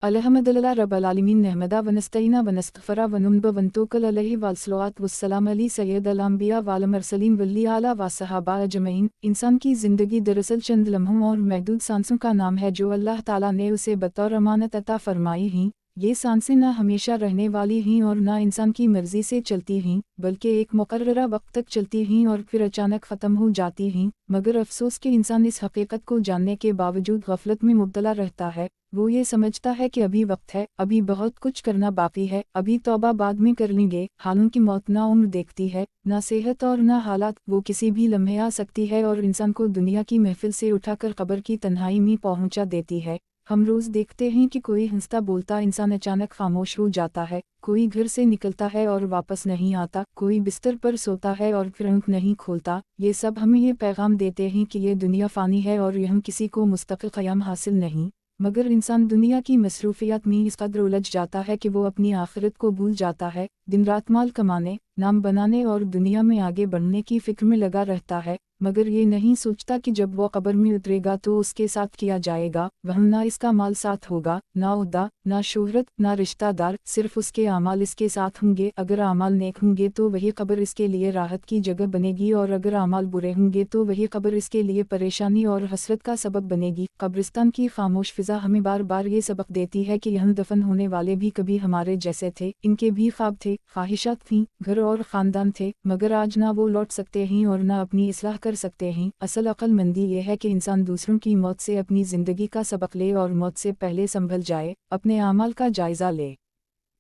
अलहमदुलिल्लाह रब्बिल आलमीन नहमदा व नस्तईना व नस्तगफिरा व नु'मिनु व नतवक्कल अलैहि वस्सलातु वस्सलाम अली सय्यदिल अंबिया वल मुरसलीन वल्ली आला व सहाबा अजमईन। इंसान की ज़िंदगी दरअसल चंद लम्हों और महदूद सांसों का नाम है जो अल्लाह ताला ने उसे बतौर अमानत अता फरमाई हैं। ये सांसें न हमेशा रहने वाली हैं और न इंसान की मर्ज़ी से चलती हैं, बल्कि एक मुकर्ररा वक्त तक चलती हैं और फिर अचानक ख़त्म हो जाती हैं। मगर अफसोस कि इंसान इस हकीकत को जानने के बावजूद गफलत में मुब्तला रहता है। वो ये समझता है कि अभी वक्त है, अभी बहुत कुछ करना बाकी है, अभी तौबा बाद में कर लेंगे। हालांकि मौत ना उम्र देखती है, ना सेहत और ना हालात, वो किसी भी लम्हे आ सकती है और इंसान को दुनिया की महफिल से उठाकर कब्र की तन्हाई में पहुंचा देती है। हम रोज़ देखते हैं कि कोई हंसता बोलता इंसान अचानक खामोश हो जाता है, कोई घर से निकलता है और वापस नहीं आता, कोई बिस्तर पर सोता है और फिर आँख नहीं खोलता। ये सब हमें ये पैगाम देते हैं कि ये दुनिया फ़ानी है और यहाँ किसी को मुस्तक़िल क़याम हासिल नहीं। मगर इंसान दुनिया की मसरूफियत में इस कदर उलझ जाता है कि वो अपनी आखिरत को भूल जाता है। दिन रात माल कमाने, नाम बनाने और दुनिया में आगे बढ़ने की फ़िक्र में लगा रहता है, मगर ये नहीं सोचता कि जब वो कब्र में उतरेगा तो उसके साथ किया जाएगा। वहाँ ना इसका माल साथ होगा, ना ओहदा, ना शोहरत, ना रिश्तेदार, सिर्फ उसके आमाल इसके साथ होंगे। अगर आमाल नेक होंगे तो वही कब्र इसके लिए राहत की जगह बनेगी और अगर आमाल बुरे होंगे तो वही कब्र इसके लिए परेशानी और हसरत का सबब बनेगी। कब्रिस्तान की खामोश फिजा हमें बार बार ये सबक देती है कि यहाँ दफन होने वाले भी कभी हमारे जैसे थे, इनके भी ख्वाब थे, ख्वाहिशात थीं, घर और ख़ानदान थे, मगर आज ना वो लौट सकते हैं और ना अपनी इस्लाह कर सकते हैं। असल अक्लमंदी ये है कि इंसान दूसरों की मौत से अपनी ज़िंदगी का सबक ले और मौत से पहले संभल जाए, अपने आमाल का जायज़ा ले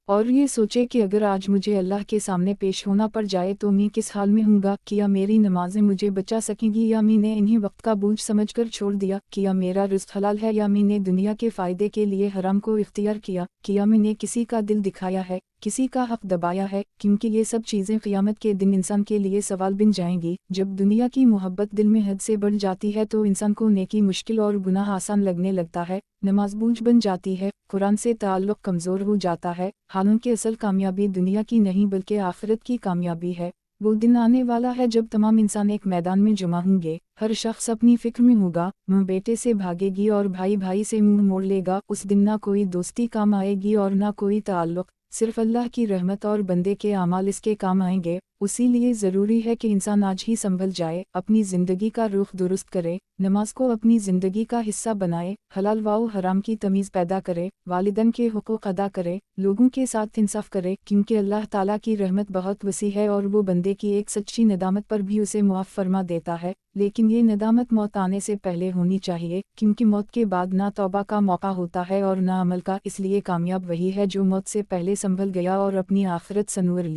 और ये सोचे कि अगर आज मुझे अल्लाह के सामने पेश होना पड़ जाए तो मैं किस हाल में हूँगा। क्या मेरी नमाजें मुझे बचा सकेंगी या मैंने इन्हीं वक्त का बोझ समझकर छोड़ दिया? क्या मेरा रिज़्क़ हलाल है या मैंने दुनिया के फ़ायदे के लिए हराम को इख्तियार किया? क्या मैंने किसी का दिल दिखाया है, किसी का हक दबाया है? क्योंकि ये सब चीज़ें क़यामत के दिन इंसान के लिए सवाल बन जाएंगी। जब दुनिया की मोहब्बत दिल में हद से बढ़ जाती है तो इंसान को नेकी मुश्किल और गुनाह आसान लगने लगता है, नमाज बोझ बन जाती है, कुरान से ताल्लुक़ कमज़ोर हो जाता है। हालांकि असल कामयाबी दुनिया की नहीं बल्कि आखिरत की कामयाबी है। वो दिन आने वाला है जब तमाम इंसान एक मैदान में जमा होंगे, हर शख्स अपनी फ़िक्र में होगा, माँ बेटे से भागेगी और भाई भाई से मुंह मोड़ लेगा। उस दिन ना कोई दोस्ती काम आएगी और ना कोई ताल्लुक़, सिर्फ अल्लाह की रहमत और बंदे के आमाल इसके काम आएंगे। उसीलिए ज़रूरी है कि इंसान आज ही संभल जाए, अपनी ज़िंदगी का रुख दुरुस्त करे, नमाज को अपनी ज़िंदगी का हिस्सा बनाए, हलाल व हराम की तमीज़ पैदा करे, वालिदैन के हुकूक़ अदा करे, लोगों के साथ इंसाफ करे, क्योंकि अल्लाह ताला की रहमत बहुत वसी है और वो बंदे की एक सच्ची नदामत पर भी उसे मुआफ़ फरमा देता है। लेकिन ये नदामत मौत आने से पहले होनी चाहिए, क्योंकि मौत के बाद ना तौबा का मौका होता है और ना अमल का। इसलिए कामयाब वही है जो मौत से पहले संभल गया और अपनी आखिरत संवर ली।